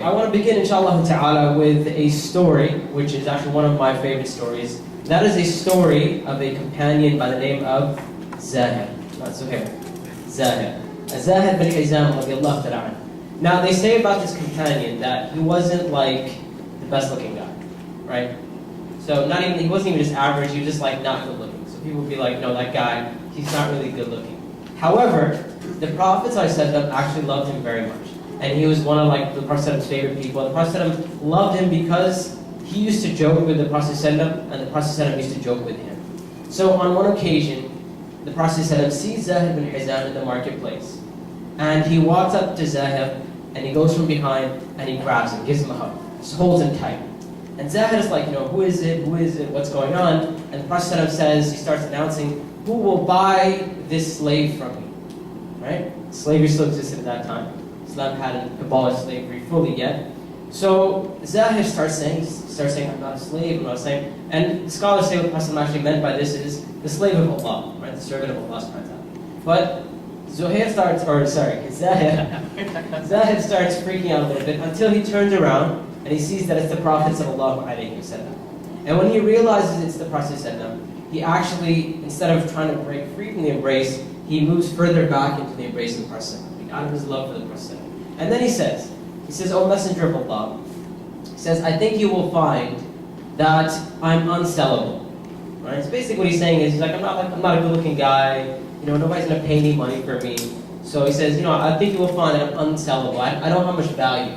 I want to begin, inshallah ta'ala, with a story, which is actually one of my favorite stories. That is a story of a companion by the name of Zahid. Not Zuhair. Zahid. Zahid bin Hizam radiallahu ta'ala. Now, they say about this companion that he wasn't like the best looking guy, right? So he wasn't even just average, he was just like not good looking. So people would be like, no, that guy, he's not really good looking. However, the Prophet actually loved him very much. And he was one of like the Prophet's favorite people. The Prophet loved him because he used to joke with the Prophet and the Prophet used to joke with him. So on one occasion, the Prophet sees Zahid bin Hizam in the marketplace. And he walks up to Zahid and he goes from behind and he grabs him, gives him a hug, just holds him tight. And Zahid is like, who is it, what's going on? And the Prophet he starts announcing, who will buy this slave from me? Right? Slavery still existed at that time. Islam hadn't abolished slavery fully yet. So Zahid starts saying, I'm not a slave, I'm not a slave. And scholars say what the Prophet actually meant by this is the slave of Allah, right? The servant of Allah subhanahu wa ta'ala. But Zahid starts freaking out a little bit until he turns around and he sees that it's the Prophet sallallahu alaihi wasallam. And when he realizes it's the Prophet sallallahu, he actually, instead of trying to break free from the embrace, he moves further back into the embrace of the Prophet, out of his love for the Prophet. And then he says, O Messenger of Allah, he says, I think you will find that I'm unsellable. Right? So basically what he's saying is, I'm not a good-looking guy. Nobody's going to pay any money for me. So he says, I think you will find that I'm unsellable. I don't have much value.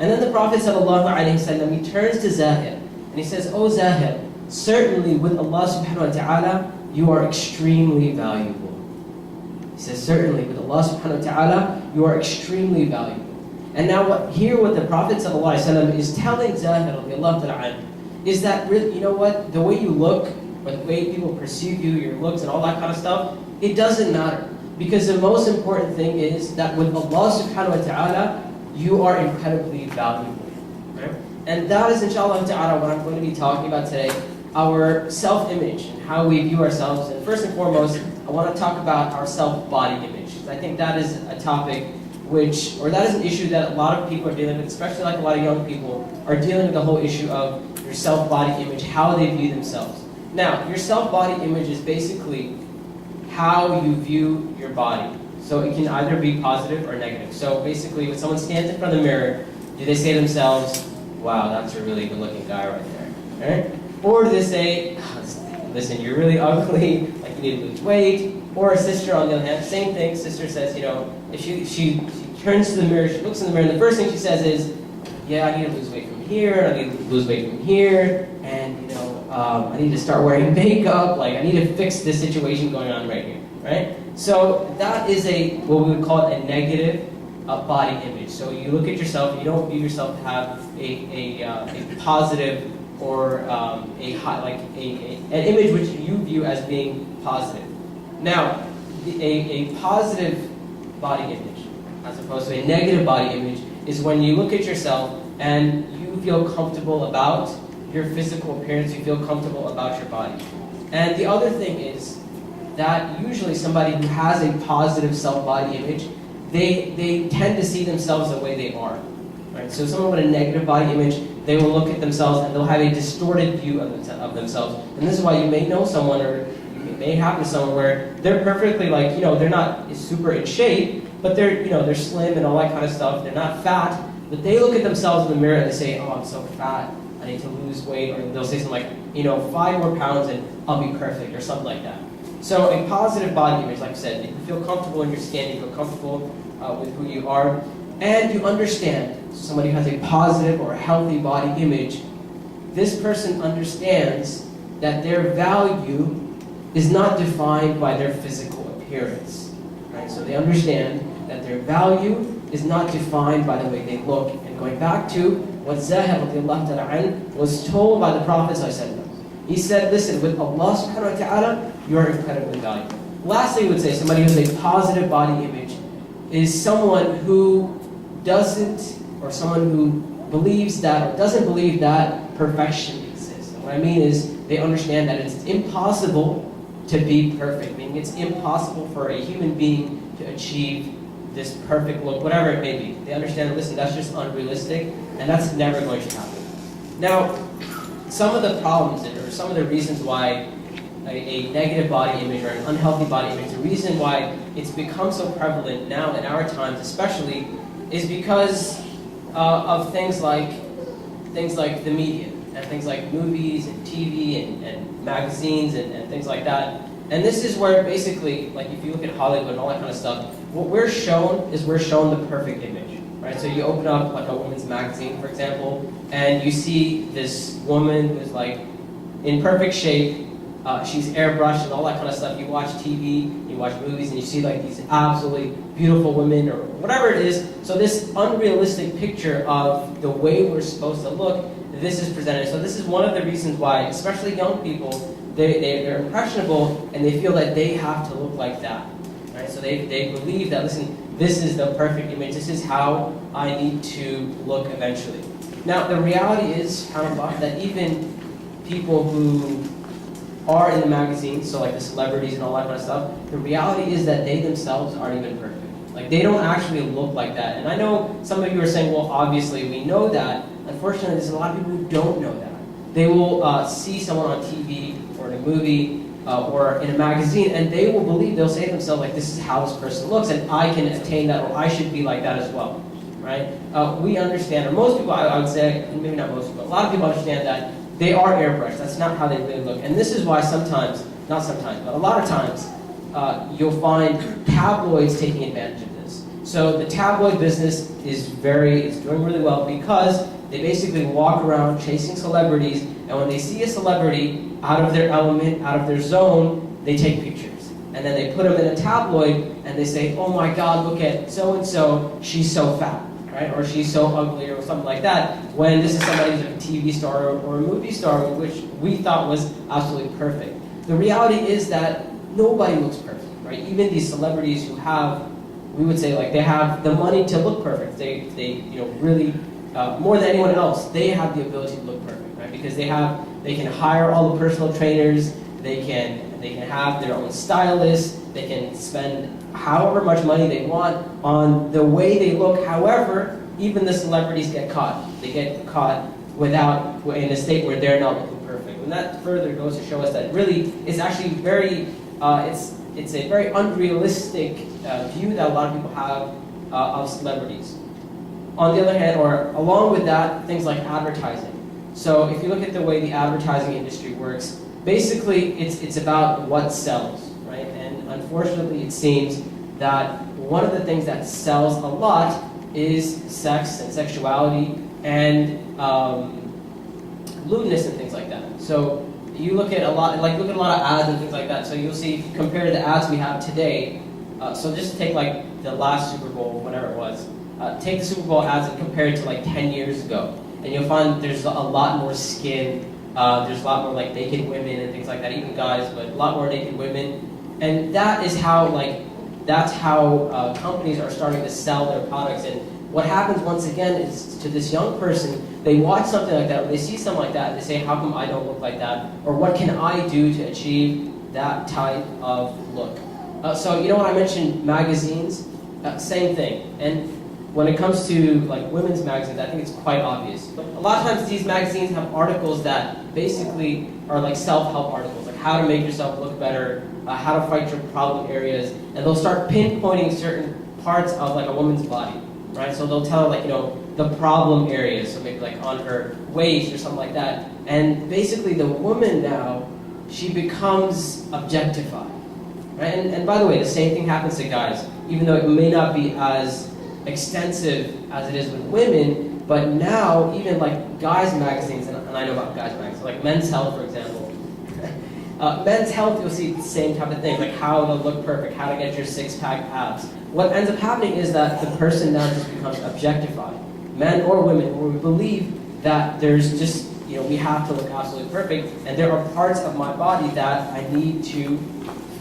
And then the Prophet ﷺ, he turns to Zahid and he says, O Zahid, certainly with Allah subhanahu wa ta'ala, you are extremely valuable. He says, certainly with Allah subhanahu wa ta'ala, you are extremely valuable. And now what the Prophet ﷺ is telling Zahid is that really, the way you look, or the way people perceive you, your looks and all that kind of stuff, it doesn't matter. Because the most important thing is that with Allah subhanahu wa ta'ala, you are incredibly valuable. Right? And that is, inshallah ta'ala, what I'm going to be talking about today, our self-image and how we view ourselves. And first and foremost, I want to talk about our self-body image. I think that is a topic that is an issue that a lot of people are dealing with, especially like a lot of young people are dealing with the whole issue of your self-body image, how they view themselves. Now, your self-body image is basically how you view your body. So it can either be positive or negative. So basically, when someone stands in front of the mirror, do they say to themselves, wow, that's a really good-looking guy right there? Right? Or do they say, listen, you're really ugly, like you need to lose weight? Or a sister, on the other hand, same thing. Sister says, if she turns to the mirror, she looks in the mirror, and the first thing she says is, yeah, I need to lose weight from here, I need to lose weight from here, and I need to start wearing makeup, like I need to fix this situation going on right here, right? So that is what we would call a negative body image. So you look at yourself, you don't view yourself to have a positive or an image which you view as being positive. Now, a positive body image, as opposed to a negative body image, is when you look at yourself and you feel comfortable about your physical appearance, you feel comfortable about your body. And the other thing is that usually somebody who has a positive self-body image, they tend to see themselves the way they are. Right? So someone with a negative body image, they will look at themselves and they'll have a distorted view of themselves. And this is why you may know someone, or it may happen to someone where they're perfectly they're not super in shape, but they're slim and all that kind of stuff. They're not fat, but they look at themselves in the mirror and they say, oh, I'm so fat, I need to lose weight, or they'll say something like, 5 more pounds and I'll be perfect, or something like that. So a positive body image, like I said, you feel comfortable in your skin, you feel comfortable with who you are, and you understand, somebody who has a positive or a healthy body image, this person understands that their value is not defined by their physical appearance. Right? So they understand that their value is not defined by the way they look. And going back to what Zahid was told by the Prophet, he said, listen, with Allah subhanahu wa ta'ala, you are incredibly valuable. Lastly, I would say somebody who has a positive body image is someone who doesn't, or someone who believes that or doesn't believe that perfection exists. And what I mean is they understand that it's impossible to be perfect, meaning it's impossible for a human being to achieve this perfect look, whatever it may be. They understand, listen, that's just unrealistic, and that's never going to happen. Now, some of the problems, or some of the reasons why a negative body image or an unhealthy body image, the reason why it's become so prevalent now in our times especially, is because of things like the media, and things like movies and TV and magazines and things like that. And this is where basically, like if you look at Hollywood and all that kind of stuff, what we're shown is we're shown the perfect image, right? So you open up like a women's magazine, for example, and you see this woman who's like in perfect shape. She's airbrushed and all that kind of stuff. You watch TV, you watch movies, and you see like these absolutely beautiful women or whatever it is. So this unrealistic picture of the way we're supposed to look, this is presented. So this is one of the reasons why, especially young people, they're impressionable and they feel that they have to look like that. Right? So they believe that, listen, this is the perfect image. This is how I need to look eventually. Now, the reality is, subhanAllah, that even people who are in the magazines, so like the celebrities and all that kind of stuff, the reality is that they themselves aren't even perfect. Like they don't actually look like that. And I know some of you are saying, well, obviously we know that. Unfortunately, there's a lot of people who don't know that. They will see someone on TV or in a movie or in a magazine, and they will believe, they'll say to themselves, like, this is how this person looks, and I can attain that, or I should be like that as well. Right? We understand, or most people, I would say, and maybe not most people, a lot of people understand that they are airbrushed. That's not how they really look. And this is why sometimes, not sometimes, but a lot of times, you'll find tabloids taking advantage of this. So the tabloid business is doing really well because they basically walk around chasing celebrities, and when they see a celebrity out of their element, out of their zone, they take pictures. And then they put them in a tabloid, and they say, oh my God, look at so-and-so, she's so fat. Right? Or she's so ugly or something like that, when this is somebody who's a TV star or a movie star, which we thought was absolutely perfect. The reality is that nobody looks perfect, right? Even these celebrities who have, we would say, like, they have the money to look perfect. They really, more than anyone else, they have the ability to look perfect, right? Because they can hire all the personal trainers, they can have their own stylists, they can spend however much money they want on the way they look. However, even the celebrities get caught. They get caught in a state where they're not looking perfect. And that further goes to show us that really it's actually it's a very unrealistic view that a lot of people have of celebrities. On the other hand, or along with that, things like advertising. So if you look at the way the advertising industry works, basically it's about what sells. Right? And unfortunately, it seems that one of the things that sells a lot is sex and sexuality and lewdness and things like that. So you look at a lot of ads and things like that. So you'll see, compared to the ads we have today. So just take like the last Super Bowl, whatever it was. Take the Super Bowl ads and compare it to like 10 years ago, and you'll find there's a lot more skin. There's a lot more like naked women and things like that, even guys, but a lot more naked women. And that is how companies are starting to sell their products. And what happens once again is, to this young person, they watch something like that, or they see something like that, and they say, how come I don't look like that? Or what can I do to achieve that type of look? So you know when I mentioned magazines? Same thing. And when it comes to like women's magazines, I think it's quite obvious. But a lot of times these magazines have articles that basically are like self-help articles, like how to make yourself look better, how to fight your problem areas, and they'll start pinpointing certain parts of like a woman's body, right? So they'll tell her, like, the problem areas, so maybe like on her waist or something like that. And basically the woman now, she becomes objectified, right? And by the way, the same thing happens to guys, even though it may not be as extensive as it is with women, but now even like guys magazines, and I know about guys magazines, like Men's Health, for example. Men's Health, you'll see the same type of thing, like how to look perfect, how to get your six-pack abs. What ends up happening is that the person now just becomes objectified, men or women, where we believe that there's just, we have to look absolutely perfect, and there are parts of my body that I need to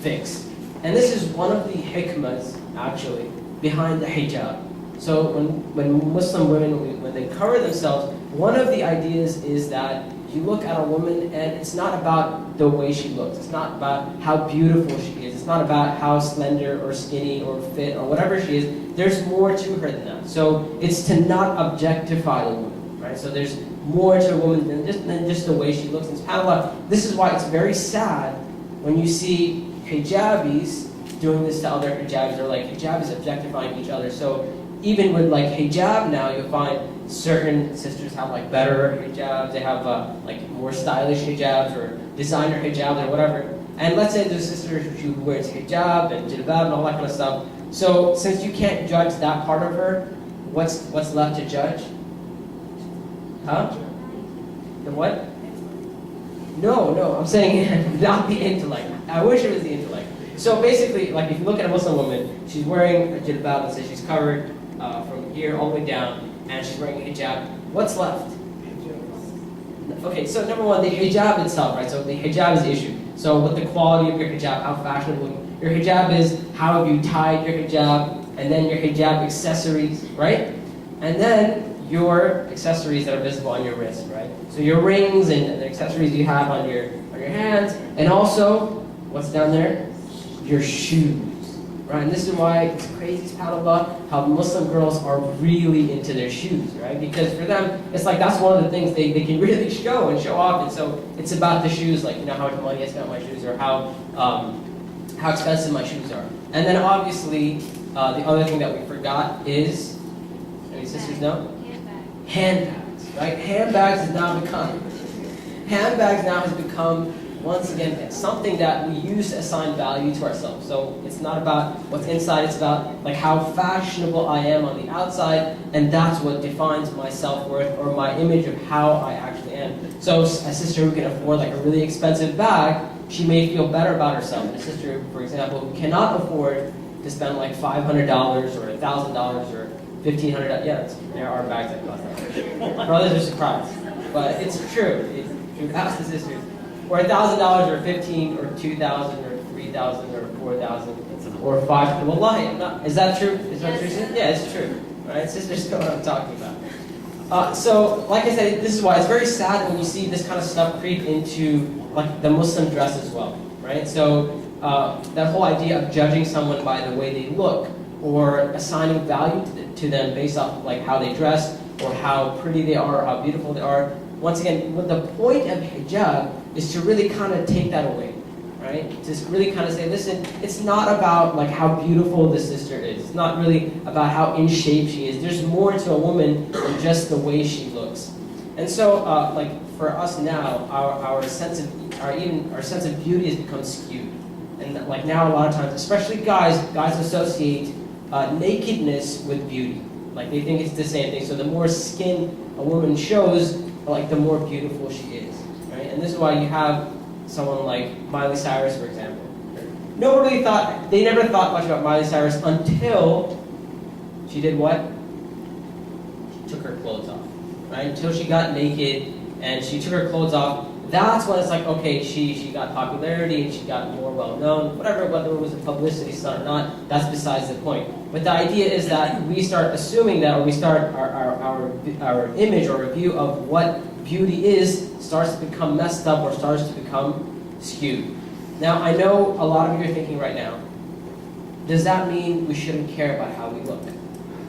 fix. And this is one of the hikmas, actually, behind the hijab. So when Muslim women, when they cover themselves, one of the ideas is that you look at a woman and it's not about the way she looks. It's not about how beautiful she is. It's not about how slender or skinny or fit or whatever she is. There's more to her than that. So it's to not objectify the woman, right? So there's more to a woman than just the way she looks. And subhanAllah, this is why it's very sad when you see hijabis doing this to other hijabis, or like hijabis objectifying each other. So even with like hijab now, you'll find certain sisters have like better hijabs, they have like more stylish hijabs or designer hijabs or whatever. And let's say there's a sister who wears hijab and jilbab and all that kind of stuff. So since you can't judge that part of her, what's left to judge? Huh? The what? No, I'm saying not the intellect. I wish it was the intellect. So basically, like if you look at a Muslim woman, she's wearing a jilbab and says she's covered from here all the way down, and she's wearing a hijab. What's left? Okay, so number one, the hijab itself, right? So the hijab is the issue. So what the quality of your hijab, how fashionable your hijab is, how have you tied your hijab, and then your hijab accessories, right? And then your accessories that are visible on your wrist, right? So your rings and the accessories you have on your hands, and also what's down there? Your shoes, right? And this is why it's crazy, subhanAllah, how Muslim girls are really into their shoes, right? Because for them, it's like that's one of the things they can really show off. And so it's about the shoes, like, you know, how much money I spent on my shoes, or how expensive my shoes are. And then obviously, the other thing that we forgot is, any sisters know? Handbags, right? Handbags now has become, once again, something that we use to assign value to ourselves. So it's not about what's inside, it's about like how fashionable I am on the outside, and that's what defines my self-worth or my image of how I actually am. So a sister who can afford like a really expensive bag, she may feel better about herself. And a sister, for example, who cannot afford to spend like $500 or $1,000 or $1,500, yeah, there are bags that cost that much. Brothers are surprised, but it's true. If you ask the sisters, or $1,000 or $15,000 or $2,000 or $3,000 or $4,000 or $5,000. Wallahi, is that true? Is that true? Yeah, it's true. Right? Sisters know what I'm talking about. So, like I said, this is why it's very sad when you see this kind of stuff creep into like the Muslim dress as well. Right? So that whole idea of judging someone by the way they look, or assigning value to them based off of like how they dress, or how pretty they are, or how beautiful they are. Once again, what the point of hijab is to really kind of take that away, right? Just really kind of say, listen, it's not about like how beautiful the sister is. It's not really about how in shape she is. There's more to a woman than just the way she looks. And so, like for us now, our sense of beauty has become skewed. And like now, a lot of times, especially guys associate nakedness with beauty. Like they think it's the same thing. So the more skin a woman shows, like the more beautiful she is, right? And this is why you have someone like Miley Cyrus, for example. They never thought much about Miley Cyrus until she did what? She took her clothes off, right? Until she got naked and she took her clothes off. That's when it's like, okay, she got popularity and she got more well-known. Whether it was a publicity stunt or not, that's besides the point. But the idea is that we start assuming that, or we start our image or review of what beauty is starts to become messed up or starts to become skewed. Now, I know a lot of you are thinking right now, does that mean we shouldn't care about how we look,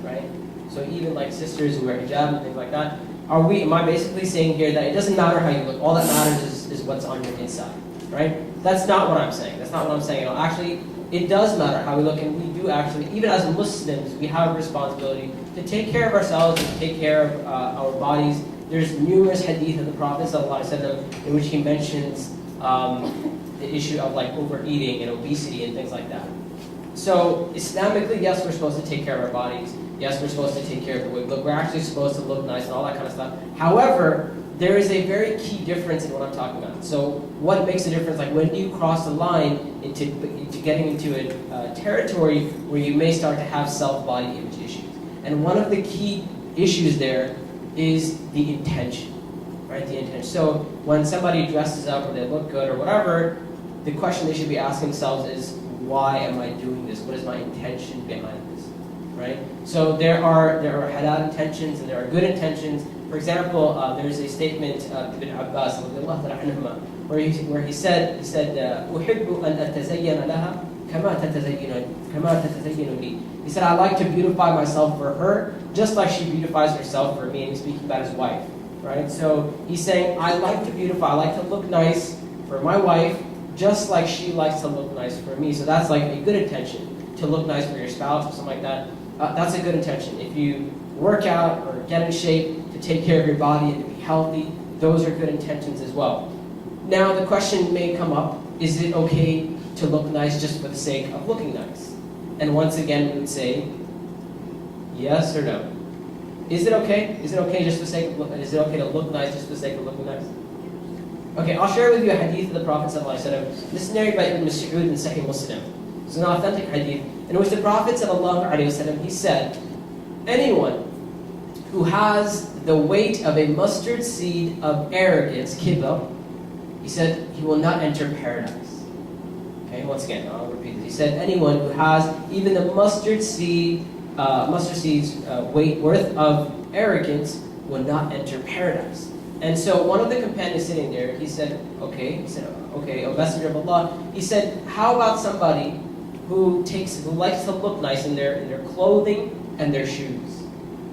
right? So even like sisters who wear hijab and things like that, am I basically saying here that it doesn't matter how you look, all that matters is what's on your inside, right? That's not what I'm saying. That's not what I'm saying at all. Actually, it does matter how we look, and we do actually, even as Muslims, we have a responsibility to take care of ourselves and to take care of our bodies. There's numerous hadith of the Prophet ﷺ in which he mentions the issue of like overeating and obesity and things like that. So Islamically, yes, we're supposed to take care of our bodies. Yes, we're supposed to take care of the way we look. We're actually supposed to look nice and all that kind of stuff. However, there is a very key difference in what I'm talking about. So what makes a difference? Like when do you cross the line into getting into a territory where you may start to have self-body image issues? And one of the key issues there is the intention, right? The intention. So when somebody dresses up or they look good or whatever, the question they should be asking themselves is, why am I doing this? What is my intention behind this, right? So there are halal intentions and there are good intentions. For example, there's a statement of Ibn Abbas where he said, "أحب أن أتزين لها كما تتزين كما تتزين لي. He said, I like to beautify myself for her, just like she beautifies herself for me. And he's speaking about his wife, right? So he's saying, I like to beautify, I like to look nice for my wife, just like she likes to look nice for me. So that's like a good intention, to look nice for your spouse or something like that. That's a good intention. If you work out or get in shape to take care of your body and to be healthy, those are good intentions as well. Now the question may come up, is it okay to look nice just for the sake of looking nice? And once again we would say, yes or no. Is it okay? Is it okay just for the sake of is it okay to look nice just for the sake of looking nice? Okay, I'll share with you a hadith of the Prophet ﷺ. This is narrated by Ibn Mas'ud in Sahih Muslim. It's an authentic hadith in which the Prophet ﷺ, he said, anyone who has the weight of a mustard seed of arrogance, kibr, he said, he will not enter paradise. Okay, once again, I'll repeat this. He said, anyone who has even the mustard seed's weight worth of arrogance will not enter paradise. And so one of the companions sitting there, he said, okay, O Messenger of Allah, he said, how about somebody who likes to look nice in their clothing and their shoes?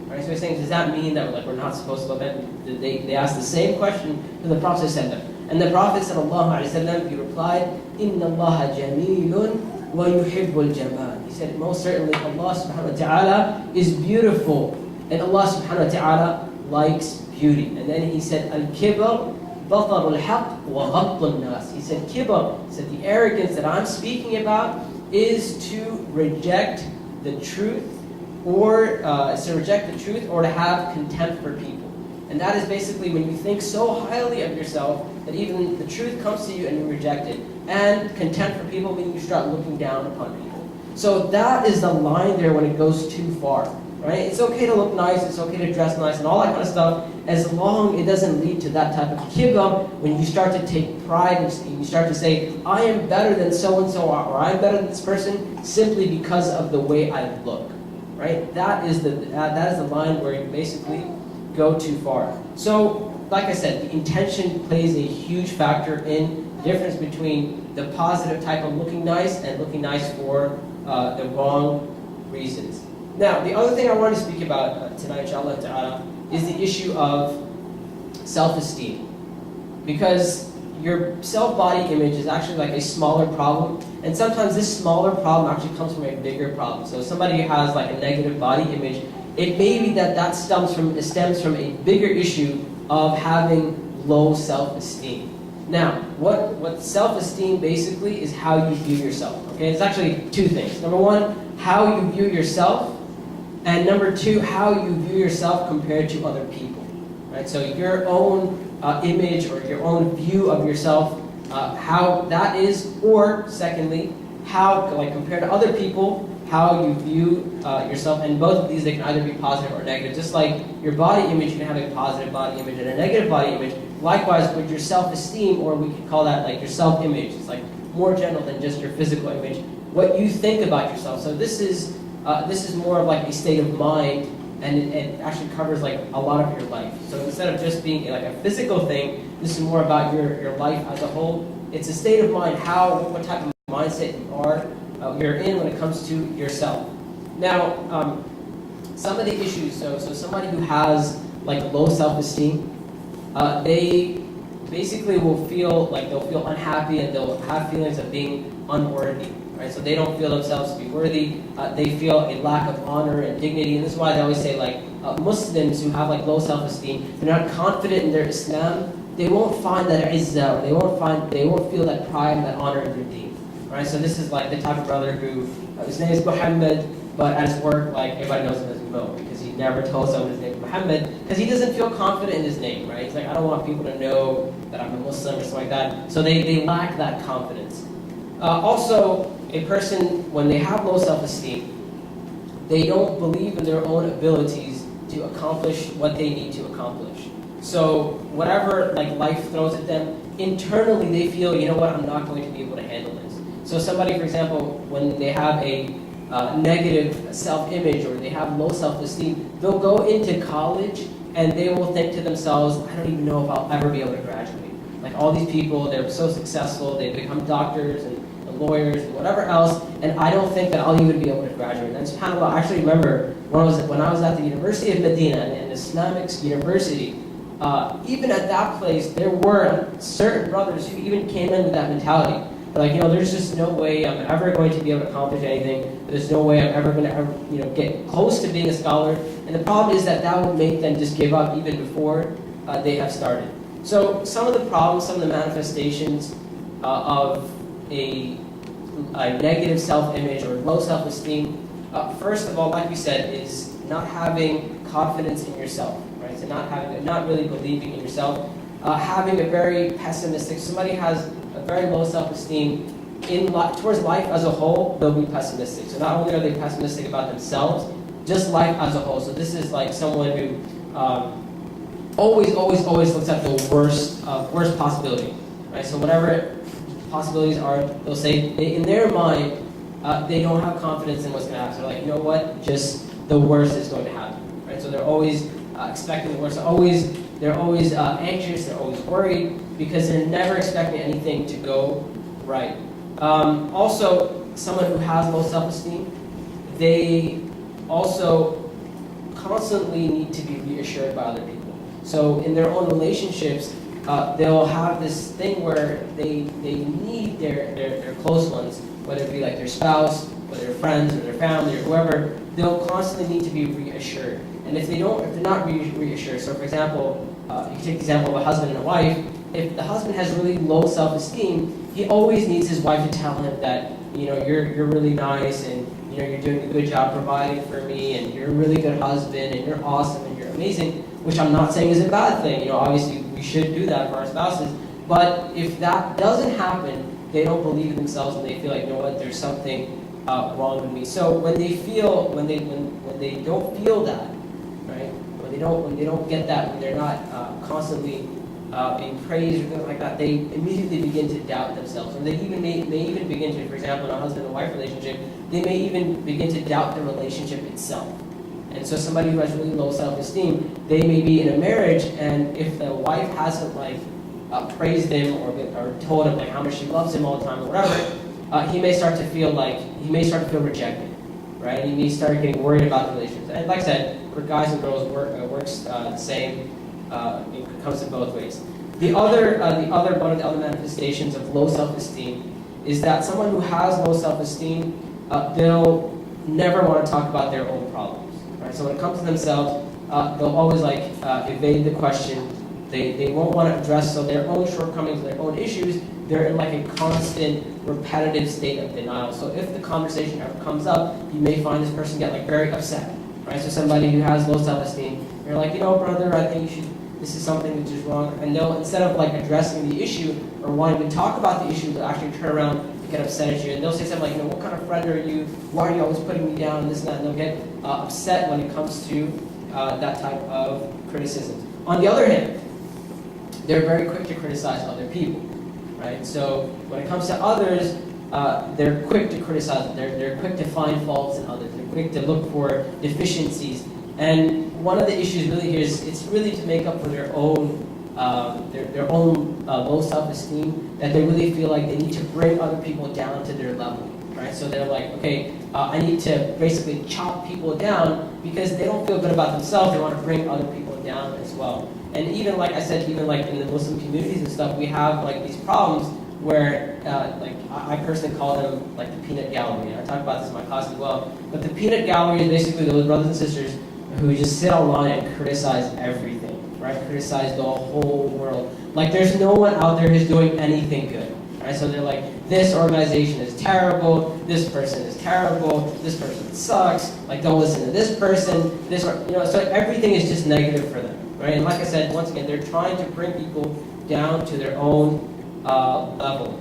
Right, so he's saying, does that mean that we're not supposed to look at it? They asked the same question to the Prophet ﷺ. And the Prophet ﷺ, he replied, إِنَّ اللَّهَ جَمِيلٌ وَيُحِبُّ الْجَمَالِ. He said, most certainly Allah subhanahu wa ta'ala is beautiful, and Allah subhanahu wa ta'ala likes beauty. And then he said, Al-kibr, batar al-haq, wa ghatt al-nas. He said, kibr, he said, the arrogance that I'm speaking about is to reject the truth, or to have contempt for people. And that is basically when you think so highly of yourself that even the truth comes to you and you reject it. And contempt for people meaning you start looking down upon people. So that is the line there when it goes too far. Right? It's okay to look nice, it's okay to dress nice and all that kind of stuff, as long it doesn't lead to that type of kibr, when you start to take pride and you start to say, I am better than so-and-so, or I'm better than this person simply because of the way I look. Right? That is the line where you basically go too far. So, like I said, the intention plays a huge factor in the difference between the positive type of looking nice and looking nice for the wrong reasons. Now, the other thing I want to speak about tonight, inshallah ta'ala, is the issue of self-esteem. Because your self-body image is actually like a smaller problem, and sometimes this smaller problem actually comes from a bigger problem. So if somebody has like a negative body image, it may be that stems from a bigger issue of having low self-esteem. Now, what self-esteem basically is how you view yourself. Okay, it's actually two things. Number one, how you view yourself, and number two, how you view yourself compared to other people. Right? So your own image or your own view of yourself, how that is, or secondly, how like compared to other people, how you view yourself. And both of these, they can either be positive or negative. Just like your body image, you can have a positive body image and a negative body image. Likewise, with your self-esteem, or we could call that like your self-image. It's like more general than just your physical image. What you think about yourself. So this is more of like a state of mind, and it actually covers like a lot of your life. So instead of just being like a physical thing, this is more about your life as a whole. It's a state of mind, what type of mindset you're in when it comes to yourself. Now, some of the issues. So somebody who has like low self-esteem, they basically will feel unhappy, and they'll have feelings of being unworthy. Right? So they don't feel themselves to be worthy. They feel a lack of honor and dignity, and this is why they always say like Muslims who have like low self-esteem, they're not confident in their Islam. They won't find that izzah. They won't feel that pride and that honor in their deen. Right? So this is like the type of brother who his name is Muhammad, but at his work like everybody knows him as Mo, because he never told someone his name is Muhammad, because he doesn't feel confident in his name. Right? He's like, I don't want people to know that I'm a Muslim or something like that. So they lack that confidence. Also, a person, when they have low self-esteem, they don't believe in their own abilities to accomplish what they need to accomplish. So whatever like life throws at them, internally they feel, you know what, I'm not going to be able to handle this. So somebody, for example, when they have a negative self-image or they have low self-esteem, they'll go into college and they will think to themselves, I don't even know if I'll ever be able to graduate. Like all these people, they're so successful, they become doctors and lawyers, and whatever else, and I don't think that I'll even be able to graduate. And subhanAllah, I actually remember when I was at the University of Medina, an Islamic university, even at that place, there were certain brothers who even came in with that mentality. They're like, there's just no way I'm ever going to be able to accomplish anything. There's no way I'm ever going to get close to being a scholar. And the problem is that would make them just give up even before they have started. So some of the problems, some of the manifestations of a negative self-image or low self-esteem, first of all, like we said, is not having confidence in yourself, right? So not really believing in yourself, having a very pessimistic. Somebody has a very low self-esteem towards life as a whole. They'll be pessimistic. So not only are they pessimistic about themselves, just life as a whole. So this is like someone who always looks at the worst possibility, right? So whatever possibilities are, they'll say in their mind they don't have confidence in what's going to happen. So they're like, you know what? Just the worst is going to happen, right? So they're always expecting the worst. They're always anxious. They're always worried because they're never expecting anything to go right. Also, someone who has low self-esteem, they also constantly need to be reassured by other people. So in their own relationships, they'll have this thing where they need their close ones, whether it be like their spouse, or their friends, or their family, or whoever. They'll constantly need to be reassured. And if they're not reassured, so for example, you can take the example of a husband and a wife. If the husband has really low self-esteem, he always needs his wife to tell him that, you're really nice, and you're doing a good job providing for me, and you're a really good husband, and you're awesome, and you're amazing, which I'm not saying is a bad thing. Obviously we should do that for our spouses. But if that doesn't happen, they don't believe in themselves, and they feel like, you know what, there's something wrong with me. So when they don't feel that, right? When they don't get that, when they're not constantly being praised or things like that, they immediately begin to doubt themselves. Or they may even begin to, for example, in a husband and wife relationship, they may even begin to doubt the relationship itself. And so somebody who has really low self-esteem, they may be in a marriage, and if the wife hasn't praised him or told him how much she loves him all the time or whatever, he may start to feel rejected, right? And he may start getting worried about the relationship. And like I said, for guys and girls, works the same. It comes in both ways. One of the other manifestations of low self-esteem is that someone who has low self-esteem, they'll never want to talk about their own problems. Right? So when it comes to themselves, they'll always evade the question. They won't want to address their own shortcomings, their own issues. They're in a constant, repetitive state of denial. So if the conversation ever comes up, you may find this person get very upset. Right? So somebody who has low self-esteem, you're like, brother, I think this is something which is wrong. And they'll, instead of addressing the issue or wanting to talk about the issue, they'll actually turn around and get upset at you. And they'll say something like, what kind of friend are you? Why are you always putting me down? And this and that. And they'll get upset when it comes to that type of criticism. On the other hand, they're very quick to criticize other people. Right? So when it comes to others, they're quick to criticize. They're quick to find faults in others. They're quick to look for deficiencies. And one of the issues really here is it's really to make up for their own low self-esteem, that they really feel like they need to bring other people down to their level. Right? So they're like, okay, I need to basically chop people down because they don't feel good about themselves. They want to bring other people down as well. And even like I said, even in the Muslim communities and stuff, we have these problems where I personally call them the peanut gallery. And I talk about this in my class as well. But the peanut gallery is basically those brothers and sisters who just sit online and criticize everything, right? Criticize the whole world. There's no one out there who's doing anything good, right? So they're like, this organization is terrible, this person is terrible, this person sucks, don't listen to this person, so everything is just negative for them, right? And like I said, once again, they're trying to bring people down to their own level.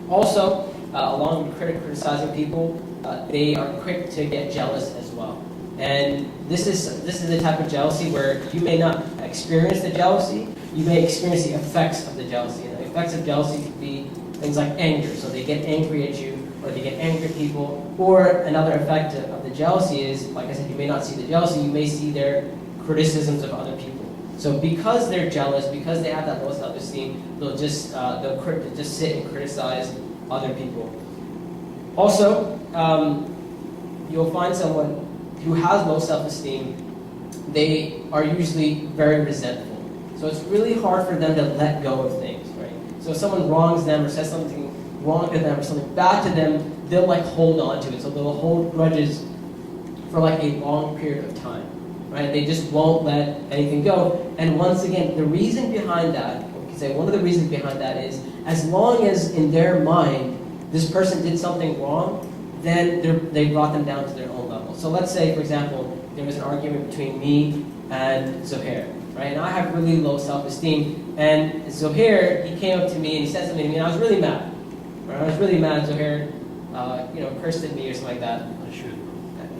Also, along with criticizing people, they are quick to get jealous as well. And this is the type of jealousy where you may not experience the jealousy, you may experience the effects of the jealousy. And the effects of jealousy could be things like anger, so they get angry at you, or they get angry at people. Or another effect of the jealousy is, like I said, you may not see the jealousy, you may see their criticisms of other people. So because they're jealous, because they have that low self-esteem, they'll just sit and criticize other people. Also, you'll find someone who has low self-esteem, they are usually very resentful. So it's really hard for them to let go of things, right? So if someone wrongs them or says something wrong to them or something bad to them, they'll like hold on to it. So they'll hold grudges for like a long period of time, right? They just won't let anything go. And once again, the reason behind that, we can say one of the reasons behind that is, as long as in their mind this person did something wrong, then they brought them down to their own level. So let's say, for example, there was an argument between me and Zuhair, right? And I have really low self-esteem. And Zuhair, he came up to me and he said something to me, and I was really mad. Right? I was really mad. Zuhair, cursed at me or something like that. My shoes.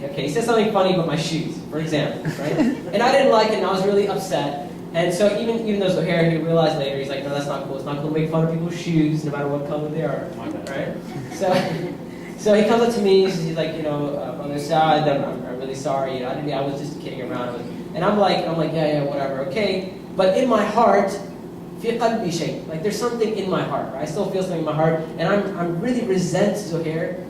Okay, he said something funny about my shoes, for example, right? And I didn't like it, and I was really upset. And so even though Zuhair, he realized later, he's like, no, that's not cool. It's not cool to make fun of people's shoes, no matter what color they are, right? So he comes up to me, he's like, Brother Saad, I'm really sorry. I was just kidding around. And I'm like, yeah, whatever, okay. But in my heart, like there's something in my heart, right? I still feel something in my heart, and I'm really resent Zuhair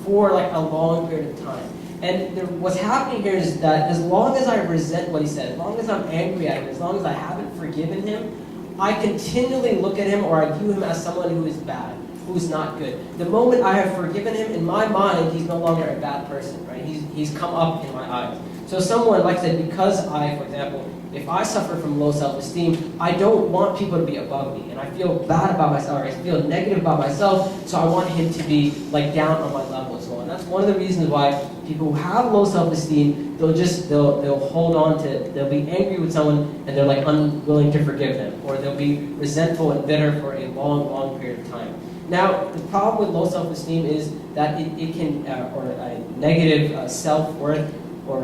for like a long period of time. And what's happening here is that as long as I resent what he said, as long as I'm angry at him, as long as I haven't forgiven him, I continually look at him or I view him as someone who is bad, who's not good. The moment I have forgiven him, in my mind, he's no longer a bad person, right? He's come up in my eyes. So someone, like I said, because I, for example, if I suffer from low self-esteem, I don't want people to be above me, and I feel bad about myself, or I feel negative about myself, so I want him to be like down on my level as well. And that's one of the reasons why people who have low self-esteem, they'll hold on to, they'll be angry with someone, and they're like unwilling to forgive them, or they'll be resentful and bitter for a long, long period of time. Now, the problem with low self-esteem is that it can, or a negative self-worth, or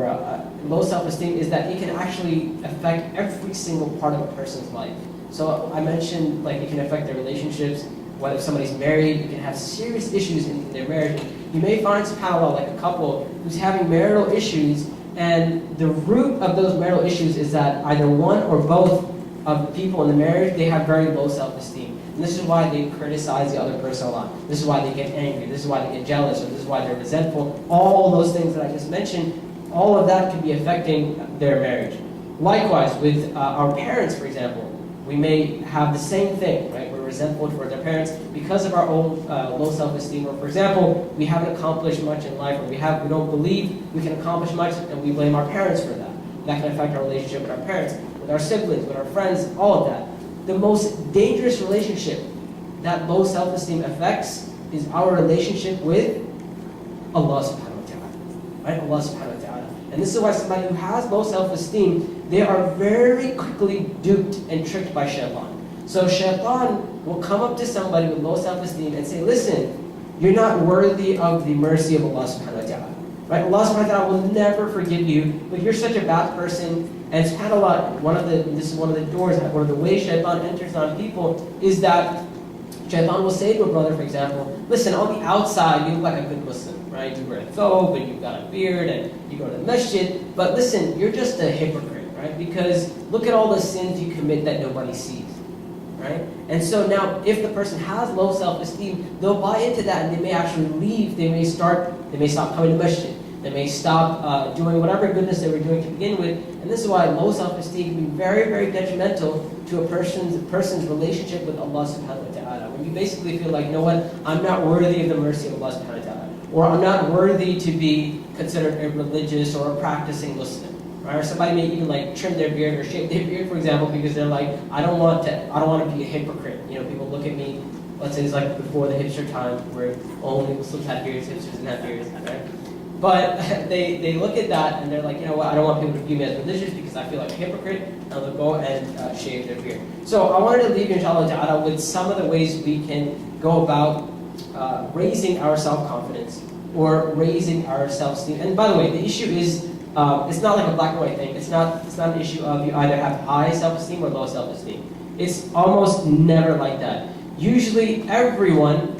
low self-esteem is that it can actually affect every single part of a person's life. So I mentioned like it can affect their relationships, whether somebody's married, you can have serious issues in their marriage. You may find subhanAllah like a couple who's having marital issues, and the root of those marital issues is that either one or both of the people in the marriage, they have very low self-esteem. And this is why they criticize the other person a lot. This is why they get angry. This is why they get jealous, or this is why they're resentful. All those things that I just mentioned, all of that can be affecting their marriage. Likewise, with our parents, for example, we may have the same thing, right? We're resentful towards our parents because of our own low self-esteem. Or, for example, we haven't accomplished much in life, or we don't believe we can accomplish much, and we blame our parents for that. That can affect our relationship with our parents, with our siblings, with our friends, all of that. The most dangerous relationship that low self-esteem affects is our relationship with Allah subhanahu wa ta'ala. Right? Allah subhanahu wa ta'ala. And this is why somebody who has low self-esteem, they are very quickly duped and tricked by shaitan. So shaitan will come up to somebody with low self-esteem and say, listen, you're not worthy of the mercy of Allah subhanahu wa ta'ala. Right? Allah subhanahu wa ta'ala will never forgive you, but you're such a bad person. And subhanAllah, this is one of the doors, one of the ways shaitan enters on people is that shaitan will say to a brother, for example, listen, on the outside, you look like a good Muslim, right? You wear a thobe, and you've got a beard, and you go to the masjid, but listen, you're just a hypocrite, right? Because look at all the sins you commit that nobody sees, right? And so now, if the person has low self-esteem, they'll buy into that, and they may actually leave, they may stop coming to masjid. They may stop doing whatever goodness they were doing to begin with. And this is why low self-esteem can be very, very detrimental to a person's relationship with Allah subhanahu wa ta'ala. When you basically feel like, you know what, I'm not worthy of the mercy of Allah subhanahu wa ta'ala. Or I'm not worthy to be considered a religious or a practicing Muslim. Right? Or somebody may even like trim their beard or shave their beard, for example, because they're like, I don't want to be a hypocrite. People look at me, let's say it's like before the hipster time where only Muslims had beards, hipsters didn't have beards, right? But they look at that and they're like, you know what, I don't want people to view me as religious because I feel like a hypocrite, and they'll go and shave their beard. So I wanted to leave you, inshallah ta'ala, with some of the ways we can go about raising our self-confidence or raising our self-esteem. And by the way, the issue is, it's not like a black and white thing. It's not an issue of you either have high self-esteem or low self-esteem. It's almost never like that. Usually everyone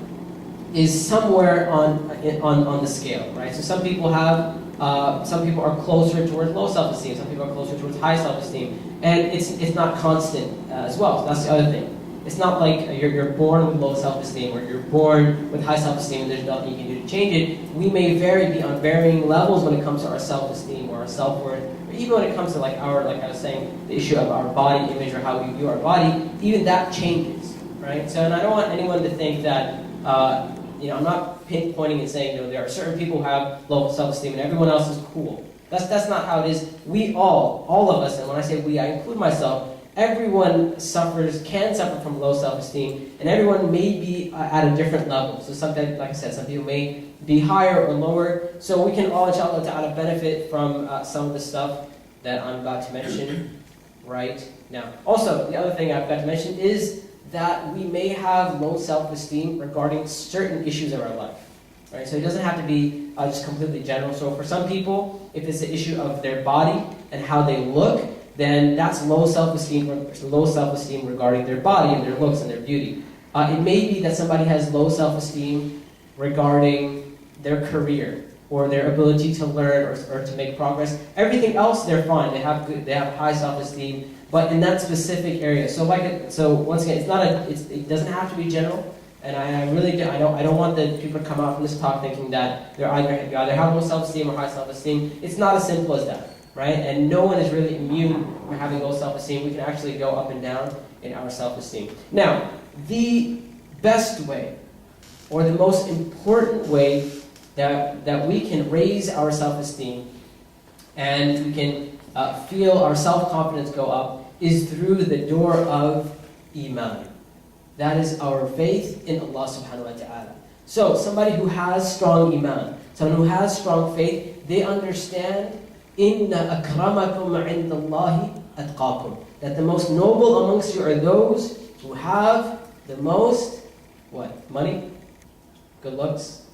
is somewhere on the scale, right? So some people are closer towards low self-esteem, some people are closer towards high self-esteem, and it's not constant as well. So that's the other thing. It's not like you're born with low self-esteem or you're born with high self-esteem and there's nothing you can do to change it. We may be on varying levels when it comes to our self-esteem or our self-worth, or even when it comes to like I was saying, the issue of our body image or how we view our body, even that changes, right? So, and I don't want anyone to think that, I'm not pinpointing and saying, there are certain people who have low self-esteem and everyone else is cool. That's not how it is. We all of us, and when I say we, I include myself, everyone can suffer from low self-esteem, and everyone may be at a different level. So something, like I said, some people may be higher or lower. So we can all, inshallah ta'ala, benefit from some of the stuff that I'm about to mention right now. Also, the other thing I've got to mention is that we may have low self-esteem regarding certain issues of our life. Right? So it doesn't have to be just completely general. So for some people, if it's an issue of their body and how they look, then that's low self-esteem regarding their body and their looks and their beauty. It may be that somebody has low self-esteem regarding their career or their ability to learn or to make progress. Everything else, they're fine. They have high self-esteem, but in that specific area. So once again, it doesn't have to be general. And I don't want the people to come out from this talk thinking that you either have low self-esteem or high self-esteem. It's not as simple as that. Right? And no one is really immune from having low self-esteem. We can actually go up and down in our self-esteem. Now, the best way, or the most important way that we can raise our self-esteem and we can feel our self-confidence go up is through the door of Iman. That is our faith in Allah subhanahu wa ta'ala. So, somebody who has strong Iman, someone who has strong faith, they understand Inna akramakum indallahi atqakum. That the most noble amongst you are those who have the most, what? Money? Good looks?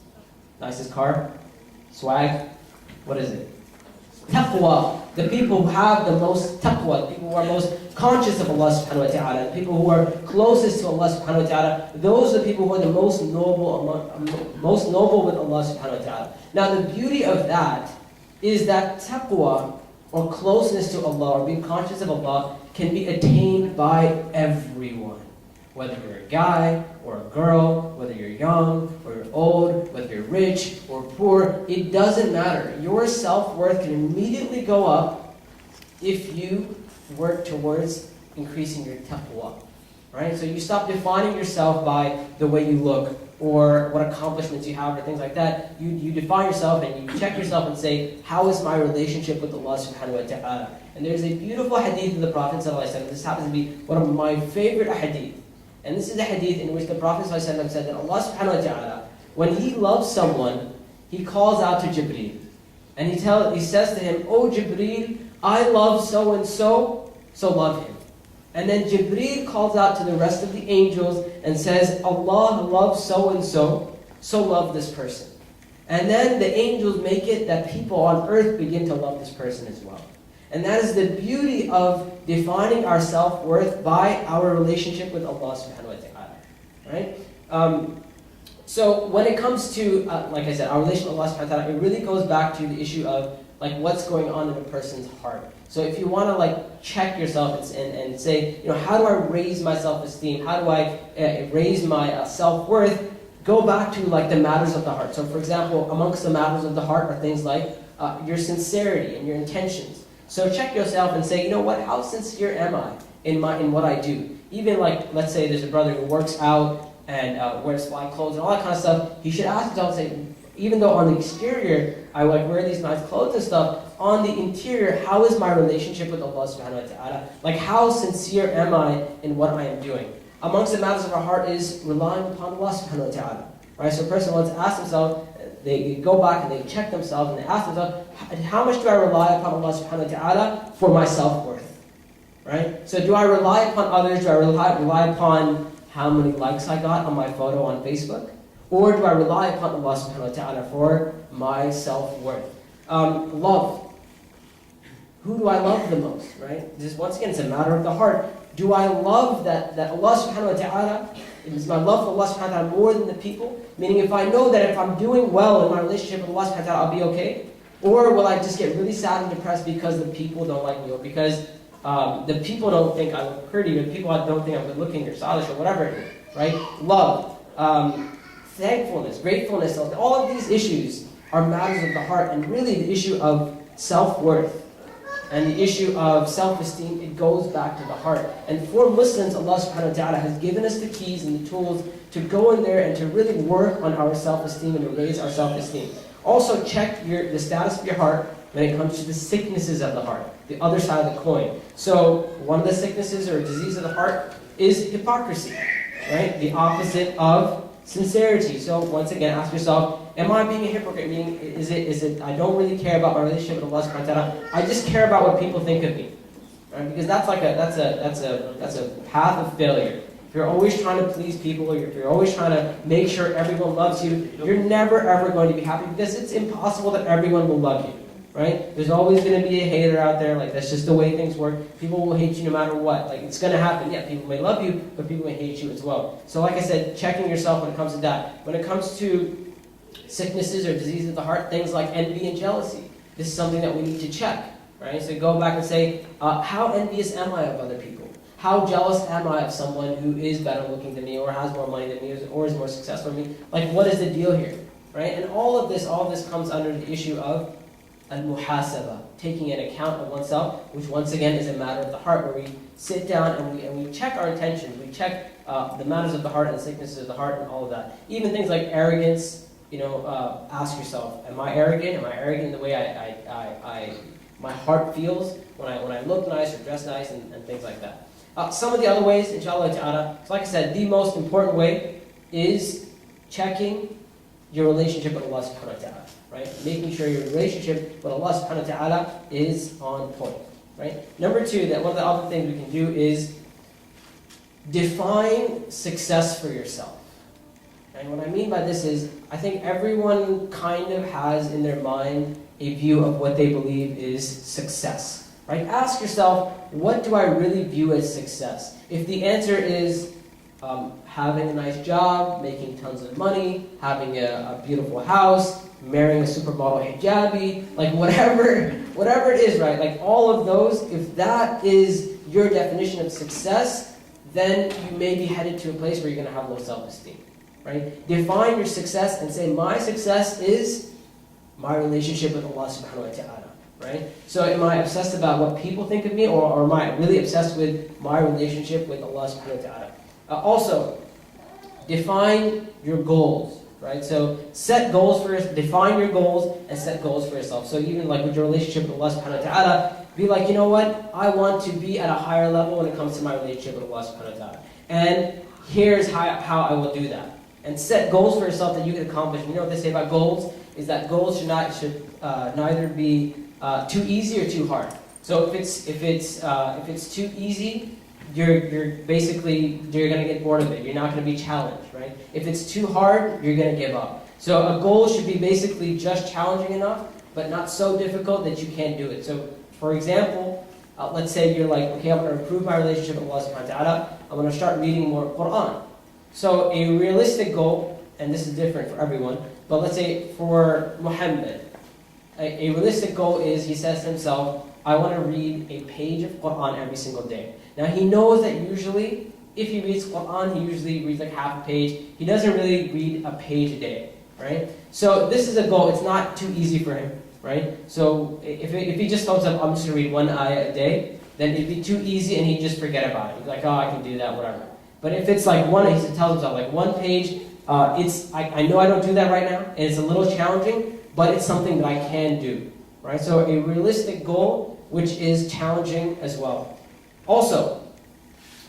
Nicest car? Swag? What is it? Taqwa. The people who have the most taqwa, the people who are most conscious of Allah subhanahu wa ta'ala, the people who are closest to Allah subhanahu wa ta'ala, those are the people who are the most noble with Allah subhanahu wa ta'ala. Now the beauty of that is that taqwa, or closeness to Allah, or being conscious of Allah, can be attained by everyone. Whether you're a guy or a girl, whether you're young or you're old, whether you're rich or poor, it doesn't matter. Your self-worth can immediately go up if you work towards increasing your taqwa. Right? So you stop defining yourself by the way you look, or what accomplishments you have, or things like that. You define yourself and you check yourself and say, how is my relationship with Allah subhanahu wa ta'ala? And there's a beautiful hadith of the Prophet ﷺ. This happens to be one of my favorite hadith. And this is a hadith in which the Prophet ﷺ said that Allah subhanahu wa ta'ala, when He loves someone, He calls out to Jibreel. And He says to him, "Oh Jibreel, I love so and so, so love him." And then Jibreel calls out to the rest of the angels and says, "Allah loves so and so, so love this person." And then the angels make it that people on earth begin to love this person as well. And that is the beauty of defining our self-worth by our relationship with Allah subhanahu wa ta'ala. Right? So when it comes to, like I said, our relationship with Allah subhanahu wa ta'ala, it really goes back to the issue of what's going on in a person's heart. So if you want to check yourself and say, how do I raise my self-esteem? How do I raise my self-worth? Go back to the matters of the heart. So for example, amongst the matters of the heart are things like your sincerity and your intentions. So check yourself and say, how sincere am I in what I do? Even let's say there's a brother who works out and wears fly clothes and all that kind of stuff. He should ask himself and say, even though on the exterior I wear these nice clothes and stuff, on the interior, how is my relationship with Allah subhanahu wa ta'ala? How sincere am I in what I am doing? Amongst the matters of our heart is relying upon Allah subhanahu wa ta'ala. Right? So a person wants to ask themselves, they go back and they check themselves and they ask themselves, how much do I rely upon Allah subhanahu wa ta'ala for my self-worth? Right? So do I rely upon others? Do I rely upon how many likes I got on my photo on Facebook? Or do I rely upon Allah subhanahu wa ta'ala for my self-worth? Love. Who do I love the most? Right? Once again, it's a matter of the heart. Do I love that Allah subhanahu wa ta'ala, is my love for Allah subhanahu wa ta'ala more than the people? Meaning if I know that if I'm doing well in my relationship with Allah subhanahu wa ta'ala, I'll be okay? Or will I just get really sad and depressed because the people don't like me? Or because the people don't think I look pretty, or the people don't think I'm good looking or stylish or whatever it is, right? Love, thankfulness, gratefulness, all of these issues are matters of the heart, and really the issue of self-worth and the issue of self-esteem, it goes back to the heart. And for Muslims, Allah subhanahu wa ta'ala has given us the keys and the tools to go in there and to really work on our self-esteem and to raise our self-esteem. Also check the status of your heart when it comes to the sicknesses of the heart, the other side of the coin. So one of the sicknesses or disease of the heart is hypocrisy, right? The opposite of sincerity. So once again, ask yourself, am I being a hypocrite? Meaning, is it I don't really care about my relationship with Allah subhanahu wa ta'ala. I just care about what people think of me. Right? Because that's a path of failure. If you're always trying to please people, or if you're always trying to make sure everyone loves you, you're never ever going to be happy, because it's impossible that everyone will love you. Right? There's always going to be a hater out there. Like, that's just the way things work. People will hate you no matter what. Like, it's going to happen. Yeah, people may love you, but people may hate you as well. So like I said, checking yourself when it comes to that. When it comes to sicknesses or diseases of the heart, things like envy and jealousy. This is something that we need to check. Right? So go back and say, how envious am I of other people? How jealous am I of someone who is better looking than me, or has more money than me, or is more successful than me? Like, what is the deal here? Right? And all of this comes under the issue of al-muhasaba, taking an account of oneself, which once again is a matter of the heart, where we sit down and we check our intentions, we check the matters of the heart and the sicknesses of the heart and all of that. Even things like arrogance, ask yourself, am I arrogant? Am I arrogant in the way my heart feels when I look nice or dress nice and things like that. Some of the other ways, inshallah ta'ala, so like I said, the most important way is checking your relationship with Allah subhanahu wa ta'ala. Right? Making sure your relationship with Allah subhanahu wa ta'ala is on point. Right? Number two, that one of the other things we can do is define success for yourself. And what I mean by this is, I think everyone kind of has in their mind a view of what they believe is success. Right? Ask yourself, what do I really view as success? If the answer is having a nice job, making tons of money, having a beautiful house, marrying a supermodel hijabi, like whatever it is, right? Like all of those, if that is your definition of success, then you may be headed to a place where you're going to have low self-esteem, right? Define your success and say, my success is my relationship with Allah subhanahu wa ta'ala, right? So am I obsessed about what people think of me, or am I really obsessed with my relationship with Allah subhanahu wa ta'ala? Also, define your goals. Right? So set goals define your goals and set goals for yourself. So even like with your relationship with Allah subhanahu wa ta'ala, be like, you know what? I want to be at a higher level when it comes to my relationship with Allah subhanahu wa ta'ala. And here's how I will do that. And set goals for yourself that you can accomplish. You know what they say about goals? Is that goals should neither be too easy or too hard. So if it's too easy, you're going to get bored of it. You're not going to be challenged, right? If it's too hard, you're going to give up. So a goal should be basically just challenging enough, but not so difficult that you can't do it. So, for example, let's say you're like, okay, I'm going to improve my relationship with Allah subhanahu wa ta'ala. I'm going to start reading more Quran. So a realistic goal, and this is different for everyone, but let's say for Muhammad, a realistic goal is, he says to himself, I want to read a page of Quran every single day. Now he knows that usually, if he reads Quran, he usually reads like half a page. He doesn't really read a page a day, right? So this is a goal. It's not too easy for him, right? So if he just thought himself, I'm just going to read one ayah a day, then it'd be too easy and he'd just forget about it. He'd be like, oh, I can do that, whatever. But if it's like one, he tells himself, like one page, I know I don't do that right now, and it's a little challenging, but it's something that I can do, right? So a realistic goal, which is challenging as well. Also,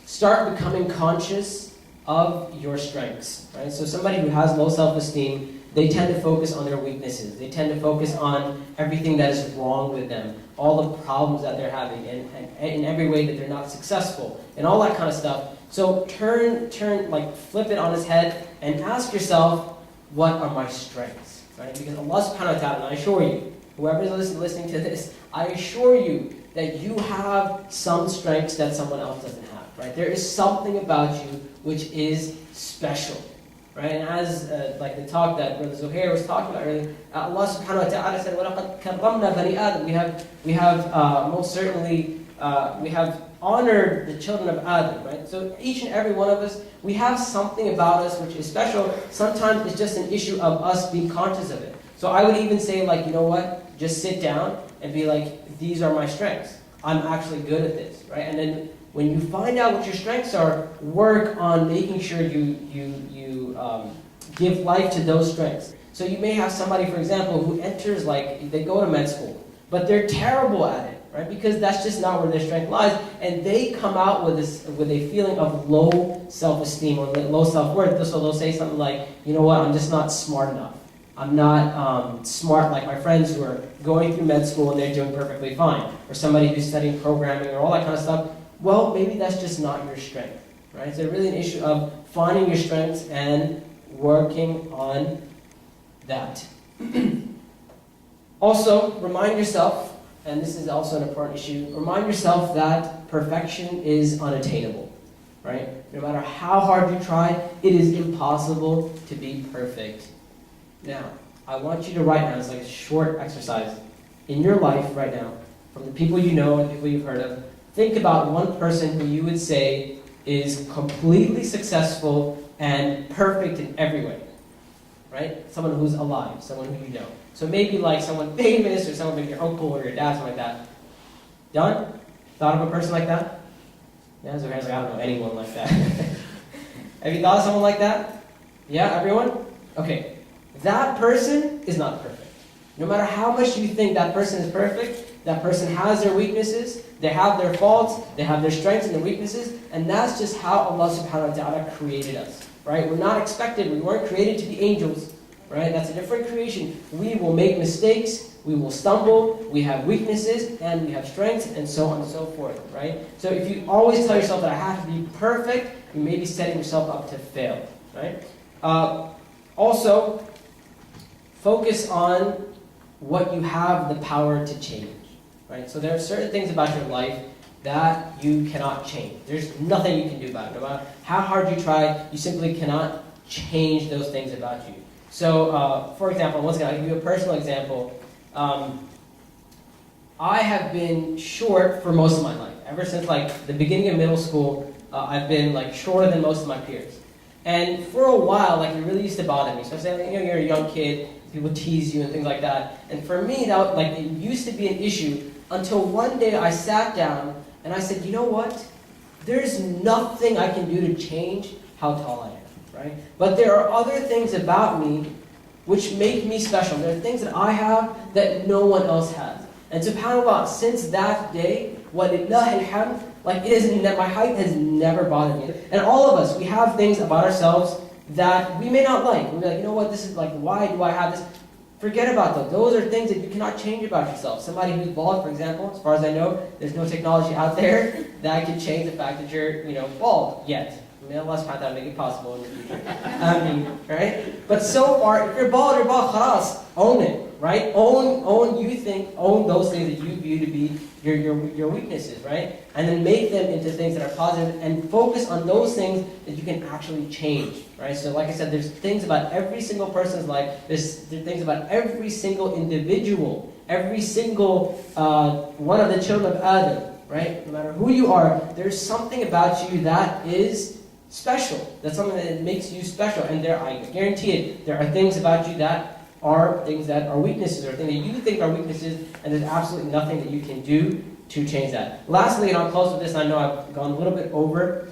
start becoming conscious of your strengths, right? So somebody who has low self-esteem, they tend to focus on their weaknesses. They tend to focus on everything that is wrong with them, all the problems that they're having, and in every way that they're not successful, and all that kind of stuff. So flip it on its head and ask yourself, what are my strengths, right? Because Allah subhanahu wa ta'ala, and I assure you, whoever is listening to this, I assure you that you have some strengths that someone else doesn't have, right? There is something about you which is special, right? And as like the talk that Brother Zuhair was talking about earlier, Allah subhanahu wa ta'ala said, وَلَقَدْ كَرَّمْنَا بَنِي آدَمَ. We have most certainly we have honored the children of Adam, right? So each and every one of us, we have something about us which is special. Sometimes it's just an issue of us being conscious of it. So I would even say, like, you know what? Just sit down and be like, these are my strengths. I'm actually good at this, right? And then when you find out what your strengths are, work on making sure you give life to those strengths. So you may have somebody, for example, who enters, like, they go to med school, but they're terrible at it, right? Because that's just not where their strength lies, and they come out with a feeling of low self-esteem or low self-worth. So they'll say something like, you know what, I'm just not smart enough. I'm not smart like my friends who are going through med school and they're doing perfectly fine. Or somebody who's studying programming or all that kind of stuff. Well, maybe that's just not your strength, right? It's really an issue of finding your strengths and working on that. Also, remind yourself, and this is also an important issue, remind yourself that perfection is unattainable, right? No matter how hard you try, it is impossible to be perfect. Now, I want you to write down, it's like a short exercise, in your life right now, from the people you know and people you've heard of, think about one person who you would say is completely successful and perfect in every way, right? Someone who's alive, someone who you know. So maybe like someone famous or someone, maybe your uncle or your dad, something like that. Done? Thought of a person like that? Yeah, so guys, like, I don't know anyone like that. Have you thought of someone like that? Yeah, everyone? Okay. That person is not perfect. No matter how much you think that person is perfect, that person has their weaknesses, they have their faults, they have their strengths and their weaknesses, and that's just how Allah subhanahu wa ta'ala created us, right? We're not expected, we weren't created to be angels, right? That's a different creation. We will make mistakes, we will stumble, we have weaknesses, and we have strengths, and so on and so forth, right? So if you always tell yourself that I have to be perfect, you may be setting yourself up to fail, right? Also, focus on what you have the power to change, right? So there are certain things about your life that you cannot change. There's nothing you can do about it. No matter how hard you try, you simply cannot change those things about you. So, for example, once again, I'll give you a personal example. I have been short for most of my life. Ever since like the beginning of middle school, I've been like shorter than most of my peers. And for a while, like, it really used to bother me. So I said, you know, you're a young kid, people tease you and things like that. And for me, that, like, it used to be an issue until one day I sat down and I said, you know what? There's nothing I can do to change how tall I am, right? But there are other things about me which make me special. There are things that I have that no one else has. And subhanAllah, since that day, walillahi alhamd, like, it isn't that my height has never bothered me. And all of us, we have things about ourselves that we may not like. We'll be like, you know what, this is like, why do I have this? Forget about those. Those are things that you cannot change about yourself. Somebody who's bald, for example, as far as I know, there's no technology out there that can change the fact that you're, you know, bald yet. May Allah subhanahu wa ta'ala make it possible in the future. Right? But so far, if you're bald, khalas, own it, right? Own those things that you view to be your weaknesses, right? And then make them into things that are positive and focus on those things that you can actually change, right? So like I said, there's things about every single person's life, there's things about every single individual, every single one of the children of Adam, right? No matter who you are, there's something about you that is special. That's something that makes you special. And I guarantee it, there are things about you that are things that are weaknesses, or things that you think are weaknesses, and there's absolutely nothing that you can do to change that. Lastly, and I'll close with this, I know I've gone a little bit over.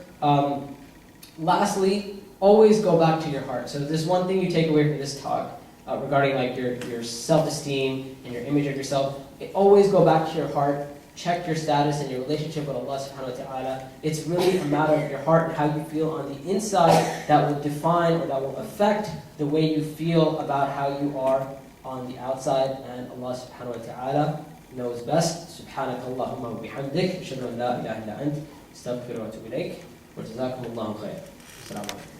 Lastly, always go back to your heart. So there's one thing you take away from this talk regarding like your self-esteem and your image of yourself. Always go back to your heart. Check your status and your relationship with Allah subhanahu wa ta'ala. It's really a matter of your heart and how you feel on the inside that will define or that will affect the way you feel about how you are on the outside. And Allah subhanahu wa ta'ala knows best. Subhanaka Allahumma wa bihamdik. Ashhadu an la ilaha illa ant. Astaghfiruka wa atubu ilayk. Wa jazakumullahu khair. Assalamu alaikum.